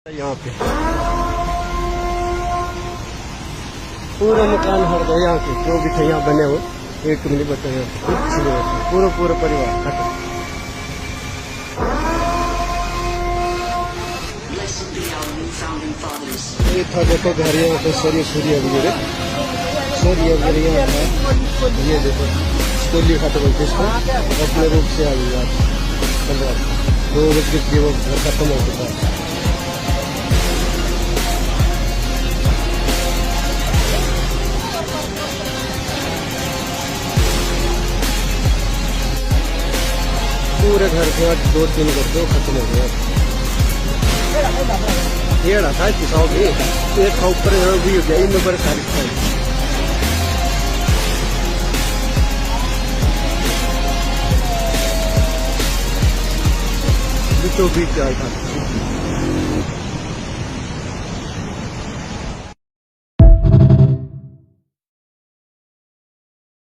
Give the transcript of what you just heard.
यहाँ पे पूरा मकान हर गया यहाँ के जो भी थे यहाँ बने हुए एक मिनट बचा यहाँ पे कुछ नहीं बचा पूरा पूरा परिवार खत्म। ये था देखो घर यहाँ पे सरिया सूर्य वगैरह यहाँ था ये देखो स्कूली खत्म होती इसको अपने रूप से आ गई आज 2 बजे के वो घर खत्म हो चुका है। पूरे घर के आज 2-3 घर खत्म हो गया। ये था किसाओ भी एक ऊपर भी हो गया इन नंबर सारी बीचों बीच था।